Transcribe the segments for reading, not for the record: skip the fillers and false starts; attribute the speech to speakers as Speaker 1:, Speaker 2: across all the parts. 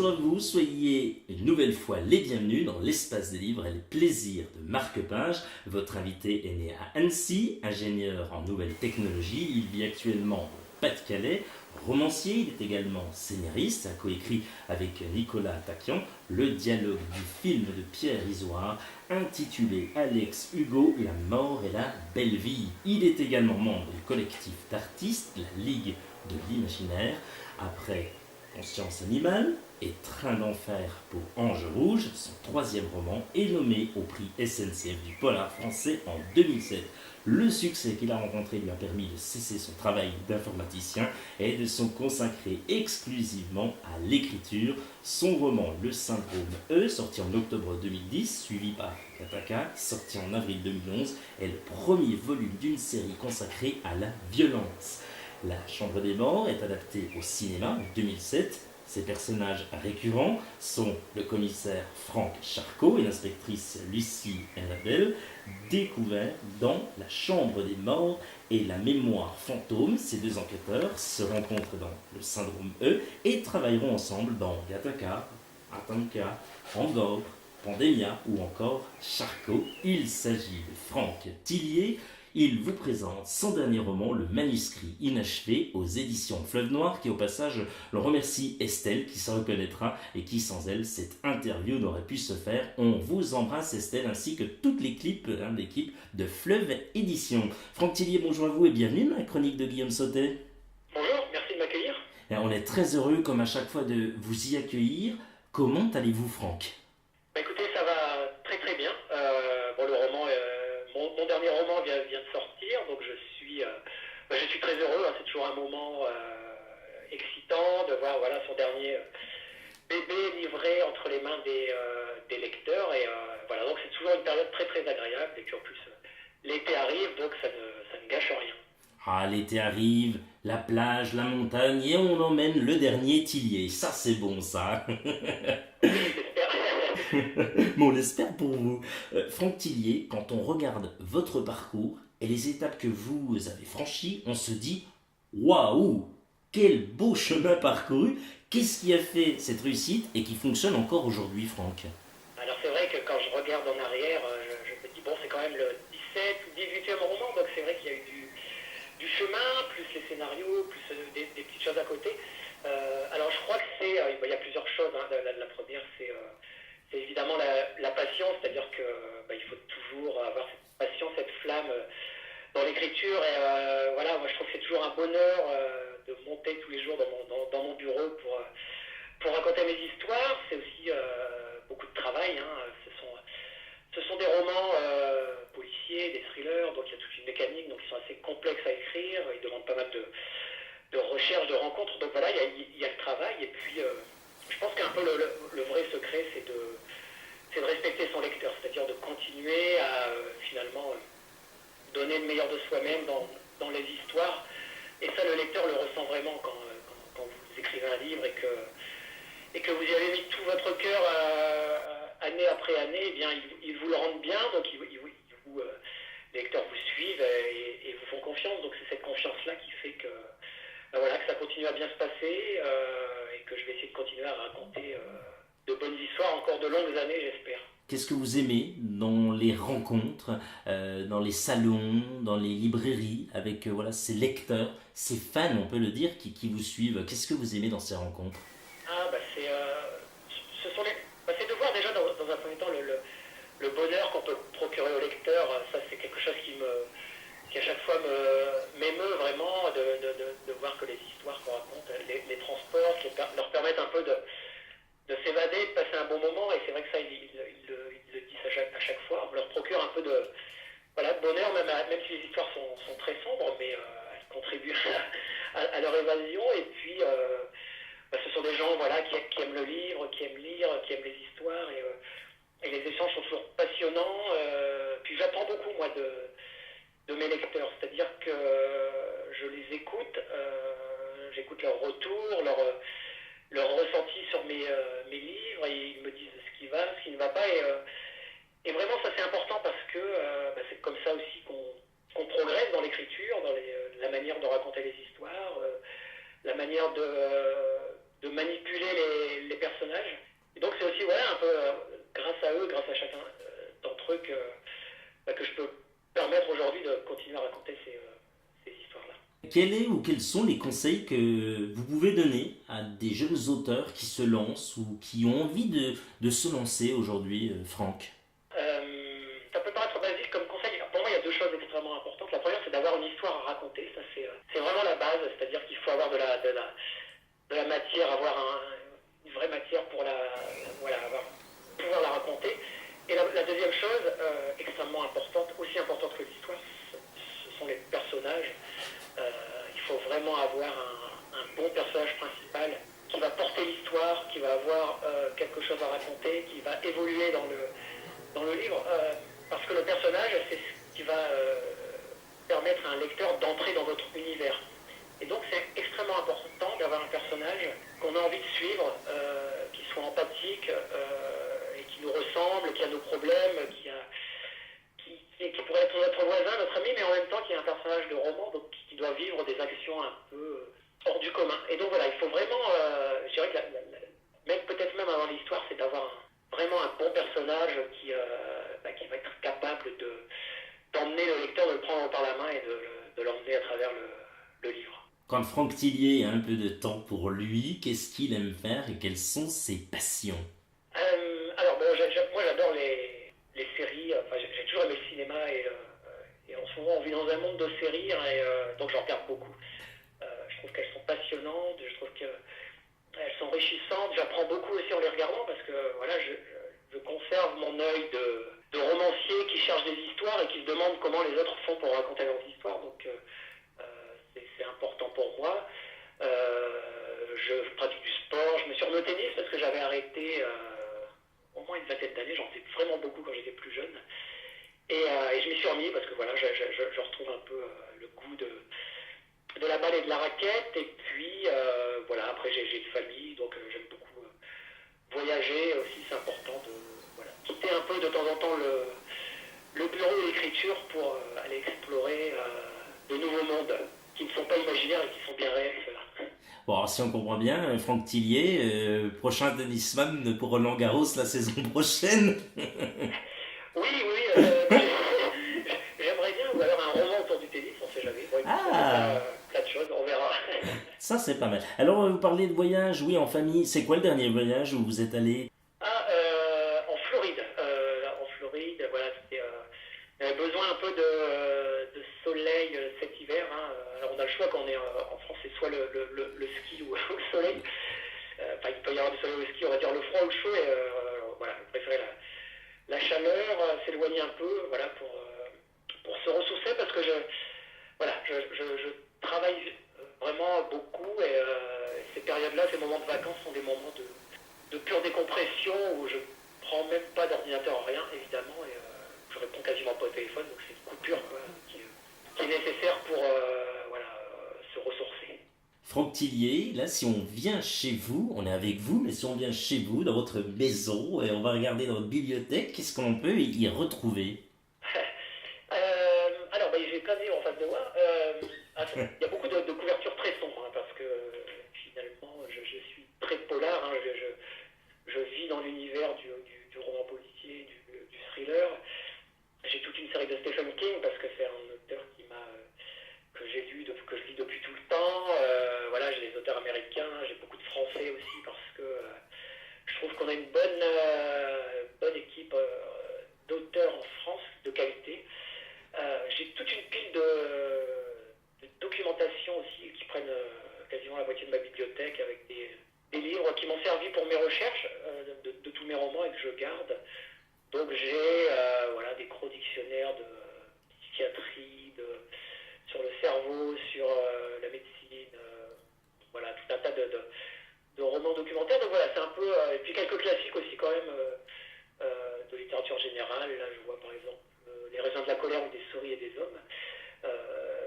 Speaker 1: bonjour à vous, soyez une nouvelle fois les bienvenus dans l'espace des livres et les plaisirs de Marc Page. Votre invité est né à Annecy, ingénieur en nouvelles technologies, il vit actuellement au Pas-de-Calais. Romancier, il est également scénariste, a coécrit avec Nicolas Taquian le dialogue du film de Pierre Isoard intitulé Alex Hugo, la mort et la belle vie. Il est également membre du collectif d'artistes, la Ligue de l'Imaginaire. Après Conscience animale et Train d'enfer pour Ange Rouge, son troisième roman est nommé au prix SNCF du polar français en 2007. Le succès qu'il a rencontré lui a permis de cesser son travail d'informaticien et de se consacrer exclusivement à l'écriture. Son roman Le Syndrome E, sorti en octobre 2010, suivi par Kataka, sorti en avril 2011, est le premier volume d'une série consacrée à la violence. La Chambre des Morts est adaptée au cinéma en 2007. Ses personnages récurrents sont le commissaire Franck Charcot et l'inspectrice Lucie Annabelle, découverts dans La Chambre des Morts et La Mémoire fantôme. Ces deux enquêteurs se rencontrent dans Le Syndrome E et travailleront ensemble dans Gattaca, Atanka, Andorre, Pandemia ou encore Charcot. Il s'agit de Franck Tillier. Il vous présente son dernier roman, Le Manuscrit inachevé, aux éditions Fleuve Noir, qui au passage le remercie Estelle, qui se reconnaîtra et qui sans elle, cette interview n'aurait pu se faire. On vous embrasse Estelle, ainsi que toute l'équipe de Fleuve Éditions. Franck Tillier, bonjour à vous et bienvenue dans la chronique de Guillaume Sautet.
Speaker 2: Bonjour, merci de m'accueillir.
Speaker 1: Et on est très heureux, comme à chaque fois, de vous y accueillir. Comment allez-vous, Franck ?
Speaker 2: Écoutez, ça va très très bien. Le roman, mon dernier roman vient de sortir, donc je suis très heureux. Hein. C'est toujours un moment excitant de voir son dernier bébé livré entre les mains des lecteurs. Et donc c'est toujours une période très très agréable. Et puis en plus, l'été arrive, donc ça ne gâche rien.
Speaker 1: Ah, l'été arrive, la plage, la montagne, et on emmène le dernier Tillier. Ça, c'est bon, ça.
Speaker 2: Oui, j'espère.
Speaker 1: Mais on l'espère pour vous. Franck Tillier, quand on regarde votre parcours et les étapes que vous avez franchies, on se dit « Waouh, quel beau chemin parcouru ! Qu'est-ce qui a fait cette réussite et qui fonctionne encore aujourd'hui, Franck ?»
Speaker 2: Alors c'est vrai que quand je regarde en arrière, je me dis, bon, c'est quand même le 17 ou 18e roman, donc c'est vrai qu'il y a eu du chemin, plus les scénarios, plus des petites choses à côté. Alors je crois que il y a plusieurs choses. Hein. La première, c'est évidemment la passion, c'est-à-dire que il faut toujours avoir cette passion, cette flamme dans l'écriture. Et moi je trouve que c'est toujours un bonheur de monter tous les jours dans mon bureau pour raconter mes histoires. C'est aussi beaucoup de travail. Hein. Ce sont des romans policiers, des thrillers, donc il y a toute une mécanique, donc ils sont assez complexes à écrire, ils demandent pas mal de recherche, de rencontres, donc voilà, il y a le travail, et puis je pense qu'un peu le vrai secret, c'est de respecter son lecteur, c'est-à-dire de continuer à finalement donner le meilleur de soi-même dans les histoires, et ça le lecteur le ressent vraiment quand vous écrivez un livre et que vous y avez mis tout votre cœur année après année, eh bien, ils vous le rendent bien, donc les lecteurs vous suivent et vous font confiance. Donc c'est cette confiance-là qui fait que ça continue à bien se passer et que je vais essayer de continuer à raconter de bonnes histoires encore de longues années, j'espère.
Speaker 1: Qu'est-ce que vous aimez dans les rencontres, dans les salons, dans les librairies, avec ces lecteurs, ces fans, on peut le dire, qui vous suivent? Qu'est-ce que vous aimez dans ces rencontres?
Speaker 2: C'est de voir déjà dans un premier temps le bonheur qu'on peut procurer au lecteur. Ça c'est quelque chose qui à chaque fois m'émeut vraiment de voir que les histoires qu'on raconte, les transports, leur permettent un peu de s'évader, de passer un bon moment. Et c'est vrai que ça ils le disent à chaque fois. On leur procure un peu de bonheur, même si les histoires sont très sombres, mais elles contribuent à leur évasion. Et puis ce sont des gens qui aiment le livre, qui aiment lire, qui aiment les histoires, et les échanges sont toujours passionnants. Puis j'apprends beaucoup moi de mes lecteurs, c'est-à-dire que je les écoute, j'écoute leurs retours, leurs ressentis sur mes livres, et ils me disent ce qui va, ce qui ne va pas, et vraiment ça c'est important parce que c'est comme ça aussi qu'on progresse dans l'écriture, dans la manière de raconter les histoires, la manière de manipuler les personnages. Et donc c'est aussi un peu grâce à eux, grâce à chacun d'entre eux que je peux permettre aujourd'hui de continuer à raconter ces histoires-là.
Speaker 1: Quels sont les conseils que vous pouvez donner à des jeunes auteurs qui se lancent ou qui ont envie de se lancer aujourd'hui, Franck?
Speaker 2: Ça peut paraître basique comme conseil. Pour moi, il y a deux choses extrêmement importantes. La première, c'est d'avoir une histoire à raconter. Ça, c'est vraiment la base. C'est-à-dire qu'il faut avoir de la matière, avoir une vraie matière pour pouvoir la raconter. Et la deuxième chose, extrêmement importante, aussi importante que l'histoire, ce sont les personnages. Il faut vraiment avoir un bon personnage principal qui va porter l'histoire, qui va avoir quelque chose à raconter, qui va évoluer dans le livre, parce que le personnage, c'est ce qui va permettre à un lecteur d'entrer dans votre univers. Et donc c'est extrêmement important d'avoir un personnage qu'on a envie de suivre, qui soit empathique et qui nous ressemble, qui a nos problèmes, qui pourrait être notre voisin, notre ami, mais en même temps qui est un personnage de roman, donc qui doit vivre des actions un peu hors du commun. Et donc voilà, il faut vraiment, je dirais que peut-être même avant l'histoire, c'est d'avoir vraiment un bon personnage qui va être capable d'emmener le lecteur, de le prendre par la main et de l'emmener à travers le livre.
Speaker 1: Quand Franck Tillier a un peu de temps pour lui, qu'est-ce qu'il aime faire et quelles sont ses passions?
Speaker 2: Alors bon, moi j'adore les séries, enfin, j'ai toujours aimé le cinéma et en ce moment on vit dans un monde de séries et donc j'en regarde beaucoup. Je trouve qu'elles sont passionnantes, je trouve qu'elles sont enrichissantes, j'apprends beaucoup aussi en les regardant parce que voilà, je conserve mon œil de romancier qui cherche des histoires et qui se demande comment les autres font pour raconter leurs histoires, donc c'est important pour moi. Je pratique du sport, je me suis remis au tennis parce que j'avais arrêté au moins une vingtaine d'années, j'en faisais vraiment beaucoup quand j'étais plus jeune. Et je m'y suis remis parce que voilà, je retrouve un peu le goût de la balle et de la raquette. Et puis voilà, après j'ai une famille, donc j'aime beaucoup voyager aussi, c'est important de quitter un peu de temps en temps le bureau et l'écriture pour aller explorer de nouveaux mondes qui ne sont pas imaginaires et qui sont bien réels, ceux-là.
Speaker 1: Bon, alors, si on comprend bien, Franck Tillier, prochain tennisman pour Roland Garros la saison prochaine.
Speaker 2: Oui, j'aimerais bien, ou alors un roman autour du tennis, on sait jamais. Bon, écoute,
Speaker 1: Ah,
Speaker 2: plein de choses, on verra.
Speaker 1: ça c'est pas mal. Alors, vous parlez de voyage, oui, en famille. C'est quoi le dernier voyage où vous êtes allé?
Speaker 2: En Floride. En Floride, voilà, j'avais besoin un peu de soleil cet hiver. Hein. Alors on a le choix quand on est en France, c'est soit le ski ou le soleil. Enfin, il peut y avoir du soleil ou le ski, on va dire le froid ou le chaud. Et voilà, je préférais la chaleur, s'éloigner un peu, voilà, pour se ressourcer parce que je travaille vraiment beaucoup et ces périodes-là, ces moments de vacances sont des moments de pure décompression où je prends même pas d'ordinateur, rien évidemment, et je réponds quasiment pas au téléphone, donc c'est une coupure quoi, qui est nécessaire pour se ressourcer.
Speaker 1: Franck Tillier, là, si on vient chez vous, on est avec vous, mais si on vient chez vous, dans votre maison, et on va regarder dans votre bibliothèque, qu'est-ce qu'on peut y retrouver?
Speaker 2: Alors, j'ai plein de livres en face de moi. Il y a beaucoup de couvertures très sombres, hein, parce que finalement, je suis très polar. Hein, je vis dans l'univers du roman policier, du thriller. J'ai toute une série de Stephen King, parce que c'est un auteur que j'ai lu, que je lis depuis tout le temps. Voilà, j'ai des auteurs américains, j'ai beaucoup de français aussi, parce que je trouve qu'on a une bonne équipe d'auteurs en France, de qualité. J'ai toute une pile de documentation aussi qui prennent quasiment la moitié de ma bibliothèque avec des livres qui m'ont servi pour mes recherches de tous mes romans et que je garde. Donc j'ai des gros dictionnaires de psychiatrie, sur le cerveau, sur la médecine, voilà, tout un tas de romans documentaires. Donc voilà, c'est un peu... et puis quelques classiques aussi quand même de littérature générale. Là je vois par exemple Les raisins de la colère ou Des souris et des hommes.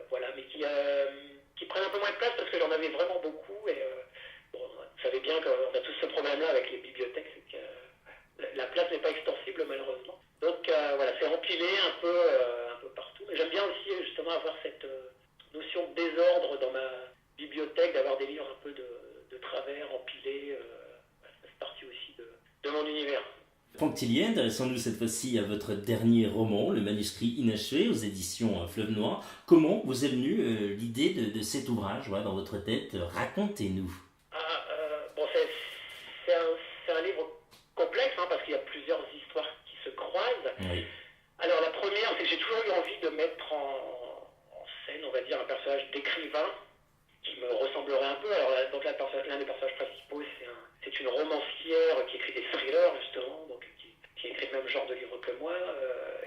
Speaker 2: Voilà, mais qui prennent un peu moins de place parce que j'en avais vraiment beaucoup. Et bon, vous savez bien qu'on a tous ce problème-là avec les bibliothèques, c'est que la place n'est pas extensible malheureusement. Donc voilà, c'est empilé un peu partout. Mais j'aime bien aussi justement avoir cette notion de désordre dans ma bibliothèque, d'avoir des livres un peu de travers, empilés. Ça fait partie aussi de mon univers.
Speaker 1: Franck Tillier, intéressons-nous cette fois-ci à votre dernier roman, Le manuscrit inachevé, aux éditions Fleuve Noir. Comment vous est venue l'idée de cet ouvrage dans votre tête? Racontez-nous.
Speaker 2: Bon, c'est un livre complexe parce qu'il y a plusieurs histoires qui se croisent.
Speaker 1: Oui.
Speaker 2: Alors la première, c'est que j'ai toujours eu envie de mettre en scène, on va dire, un personnage d'écrivain qui me ressemblerait un peu. Alors donc l'un des personnages principaux, c'est une romancière qui écrit des thrillers justement, donc qui écrit le même genre de livre que moi.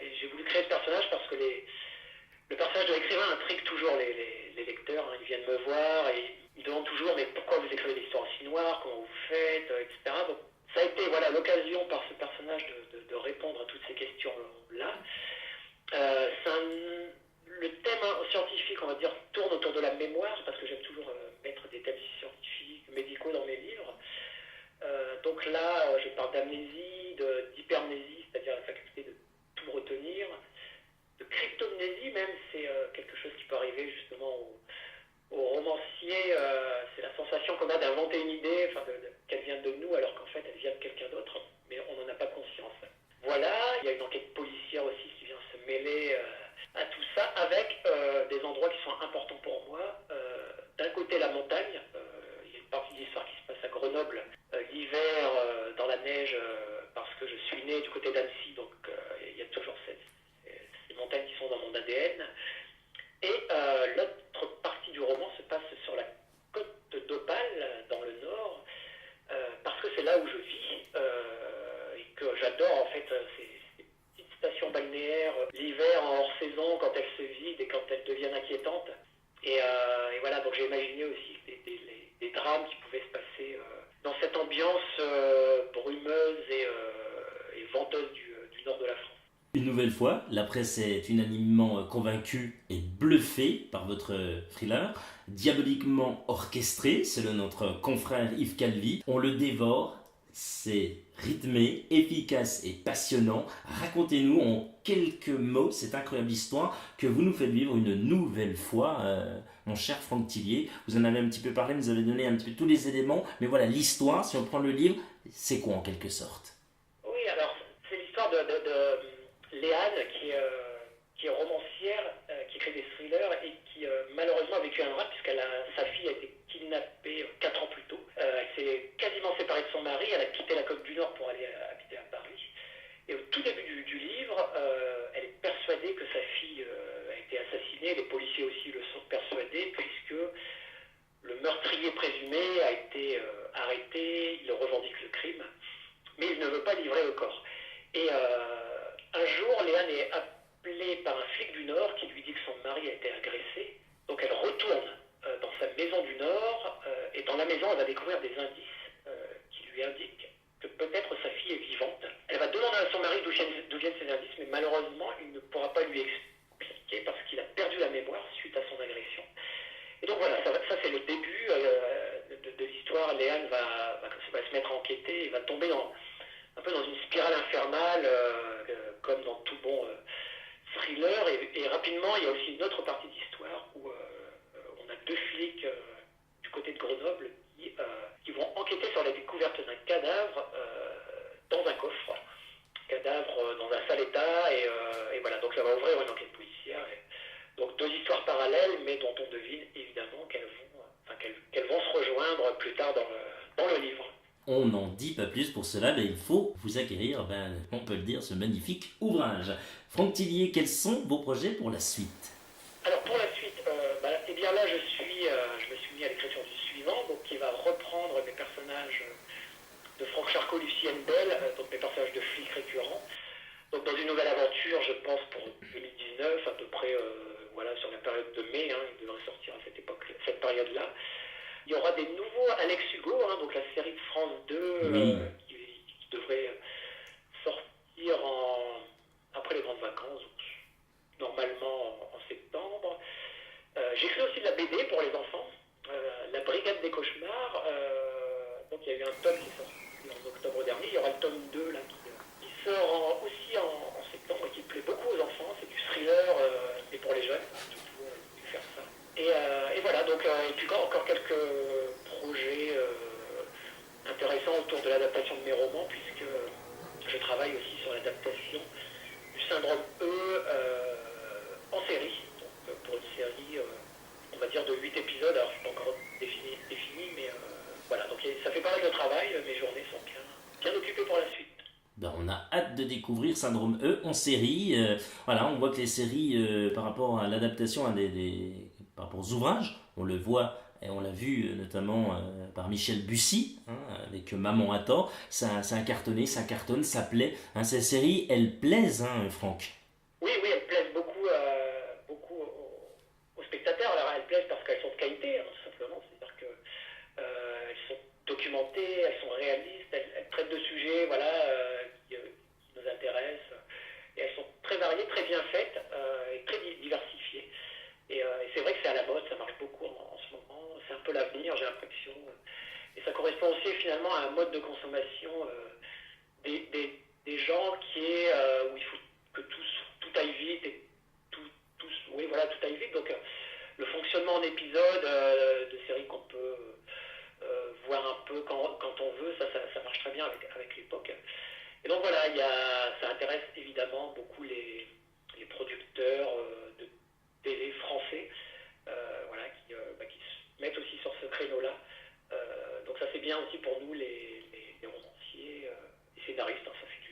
Speaker 2: Et j'ai voulu créer ce personnage parce que le personnage de l'écrivain intrigue toujours les lecteurs. Ils viennent me voir et ils demandent toujours mais pourquoi vous écrivez des histoires aussi noires, comment vous faites, etc. Donc ça a été l'occasion par ce personnage de répondre à toutes ces questions-là. Le thème scientifique, on va dire, tourne autour de la mémoire, parce que j'aime toujours mettre des thèmes scientifiques, médicaux dans mes livres. Donc là, je parle d'amnésie, d'hypermnésie, c'est-à-dire la faculté de tout retenir, de cryptomnésie même, c'est quelque chose qui peut arriver justement au romancier. C'est la sensation qu'on a d'inventer une idée, qu'elle vient de nous, alors qu'en fait elle vient de quelqu'un d'autre, mais on n'en a pas conscience. Voilà, il y a une enquête policière aussi qui vient se mêler à tout ça, avec des endroits qui sont importants pour moi. D'un côté, la montagne. Il y a une partie de l'histoire qui se passe à Grenoble, l'hiver, dans la neige, parce que je suis né du côté d'Annecy, donc il y a toujours ces montagnes qui sont dans mon ADN. Et l'autre partie du roman se passe sur la côte d'Opale, dans le nord, parce que c'est là où je vis, et que j'adore en fait ces petites stations balnéaires, l'hiver en hors saison, quand elles se vident et quand elles deviennent inquiétantes. Et voilà, donc j'ai imaginé aussi des drames qui pouvaient se passer dans cette ambiance brumeuse et venteuse du nord de la France.
Speaker 1: Une nouvelle fois, la presse est unanimement convaincue et bluffée par votre thriller, diaboliquement orchestré, selon notre confrère Yves Calvi. On le dévore, c'est rythmé, efficace et passionnant. Racontez-nous en quelques mots cette incroyable histoire que vous nous faites vivre une nouvelle fois, mon cher Franck Tillier. Vous en avez un petit peu parlé, vous avez donné un petit peu tous les éléments, mais voilà, l'histoire, si on prend le livre, c'est quoi en quelque sorte?
Speaker 2: Oui, alors c'est l'histoire de Léane qui est romancière, qui écrit des thrillers et qui malheureusement a vécu un drame puisque sa fille a été kidnappée 4 ans plus tôt. Elle s'est quasiment séparée de son mari, elle a quitté la Côte du Nord pour aller habiter à Paris. Et au tout début du livre, elle est persuadée que sa fille a été assassinée, les policiers aussi le sont persuadés puisque le meurtrier présumé a été arrêté, il revendique le crime, mais il ne veut pas livrer le corps. Et un jour, Léane est appelée par un flic du Nord qui lui dit que son mari a été agressé. Donc elle retourne dans sa maison du Nord et dans la maison, elle va découvrir des indices qui lui indiquent que peut-être sa fille est vivante. Elle va demander à son mari d'où viennent ces indices, mais malheureusement, il ne pourra pas lui expliquer parce qu'il a perdu la mémoire suite à son agression. Et donc voilà, ça c'est le début de l'histoire. Léane va se mettre à enquêter et va tomber un peu dans une spirale infernale, comme dans tout bon thriller. Et rapidement, il y a aussi une autre partie d'histoire où on a 2 flics du côté de Grenoble qui vont enquêter sur la découverte d'un cadavre dans un coffre. Cadavre dans un sale état. Et voilà, donc ça va ouvrir une enquête policière. Donc 2 histoires parallèles, mais dont on devine évidemment qu'elles vont se rejoindre plus tard dans le livre.
Speaker 1: On n'en dit pas plus pour cela, mais il faut vous acquérir, on peut le dire, ce magnifique ouvrage. Franck Tillier, quels sont vos projets pour la suite?
Speaker 2: Alors pour la suite, eh bien là je me suis mis à l'écriture du suivant, donc qui va reprendre mes personnages de Franck Charcot, Lucienne Bell, donc mes personnages de flics récurrents. Donc dans une nouvelle aventure, je pense pour 2019, à peu près sur la période de mai, il devrait sortir à cette période-là. Il y aura des nouveaux Alex Hugo, donc la série de France 2
Speaker 1: Oui.
Speaker 2: qui devrait sortir après les grandes vacances, normalement en septembre. J'écris aussi de la BD pour les enfants, La Brigade des Cauchemars. Donc il y a eu un tome qui est sorti en octobre dernier. Il y aura le tome 2 là, qui sort aussi en septembre et qui plaît beaucoup aux enfants. C'est du thriller, mais pour les jeunes, surtout faire ça. Et voilà, donc, et puis encore quelques projets je travaille aussi sur l'adaptation du syndrome E en série. Donc, pour une série, on va dire de 8 épisodes, alors c'est pas encore défini mais voilà, donc ça fait pas mal de travail, mes journées sont bien occupées pour la suite.
Speaker 1: Ben, on a hâte de découvrir Syndrome E en série. Voilà, on voit que les séries, par rapport à l'adaptation par rapport aux ouvrages, on le voit et on l'a vu notamment par Michel Bussy, hein, avec Maman attend, ça a cartonné, ça cartonne, ça plaît. Hein, ces séries, elles plaisent, hein, Franck.
Speaker 2: Oui, elles plaisent beaucoup aux spectateurs. Alors elles plaisent parce qu'elles sont de qualité, hein, tout simplement. C'est-à-dire que elles sont documentées, elles sont réalistes, elles traitent de sujets, voilà, qui nous intéressent. Et elles sont très variées, très bien faites et très diversifiées. Et c'est vrai que c'est à la mode, ça marche beaucoup en ce moment. C'est un peu l'avenir, j'ai l'impression. Et ça correspond aussi finalement à un mode de consommation des gens où il faut que tout aille vite et tout aille vite. Donc le fonctionnement en épisode de séries qu'on peut voir un peu quand on veut, ça marche très bien avec l'époque. Et donc voilà, ça intéresse évidemment beaucoup les producteurs de télé français, voilà, qui se mettent aussi sur ce créneau-là. Donc ça c'est bien aussi pour nous les romanciers, les scénaristes, hein, ça fait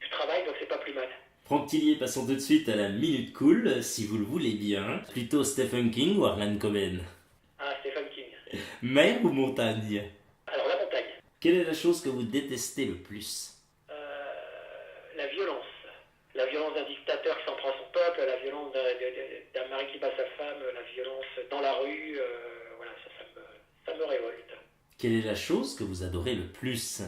Speaker 2: du travail, donc c'est pas plus mal.
Speaker 1: Franck Tillier, passons tout de suite à la Minute Cool, si vous le voulez bien. Plutôt Stephen King ou Harlan Coben?
Speaker 2: Ah, Stephen King.
Speaker 1: Mer ou montagne?
Speaker 2: Alors la montagne.
Speaker 1: Quelle est la chose que vous détestez le plus?
Speaker 2: La violence. La violence d'un dictateur qui s'en prend à son peuple, la violence d'un mari qui bat sa femme, la violence dans la rue, voilà, ça me révolte.
Speaker 1: Quelle est la chose que vous adorez le plus?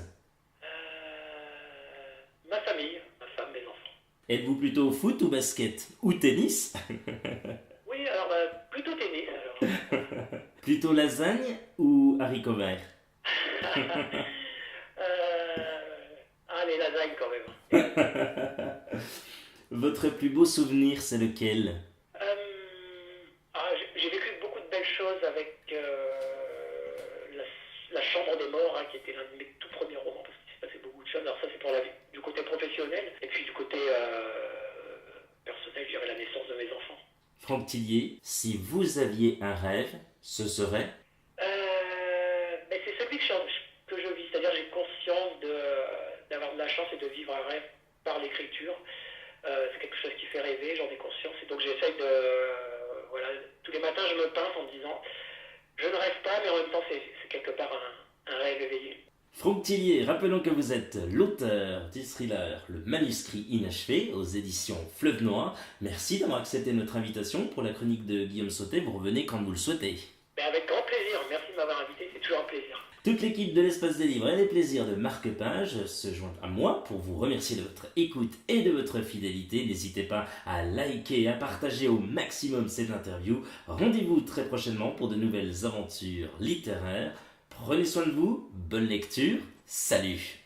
Speaker 2: Ma famille, ma femme, mes enfants.
Speaker 1: Êtes-vous plutôt foot ou basket? Ou tennis?
Speaker 2: Oui, alors plutôt tennis. Alors.
Speaker 1: Plutôt lasagne ou haricots verts?
Speaker 2: Les lasagnes quand même.
Speaker 1: Votre plus beau souvenir, c'est lequel?
Speaker 2: J'ai vécu beaucoup de belles choses avec la Chambre des Morts, hein, qui était l'un de mes tout premiers romans, parce qu'il s'est passé beaucoup de choses. Alors ça c'est pour du côté professionnel, et puis du côté personnel, je dirais la naissance de mes enfants.
Speaker 1: Franck Tillier, si vous aviez un rêve, ce serait?
Speaker 2: Mais c'est celui que je vis, c'est-à-dire j'ai conscience d'avoir de la chance et de vivre un rêve par l'écriture. C'est quelque chose qui fait rêver, j'en ai conscience, et donc j'essaye voilà, tous les matins je me pince en me disant je ne rêve pas, mais en même temps c'est quelque part un rêve éveillé.
Speaker 1: Franck Tillier, rappelons que vous êtes l'auteur du thriller Le Manuscrit Inachevé aux éditions Fleuve Noir. Merci d'avoir accepté notre invitation pour la chronique de Guillaume Sautet. Vous revenez quand vous le souhaitez.
Speaker 2: Avec grand plaisir, merci de m'avoir invité, c'est toujours un plaisir.
Speaker 1: Toute l'équipe de l'Espace des Livres et les plaisirs de Marque-Page se joint à moi pour vous remercier de votre écoute et de votre fidélité. N'hésitez pas à liker et à partager au maximum cette interview. Rendez-vous très prochainement pour de nouvelles aventures littéraires. Prenez soin de vous, bonne lecture, salut!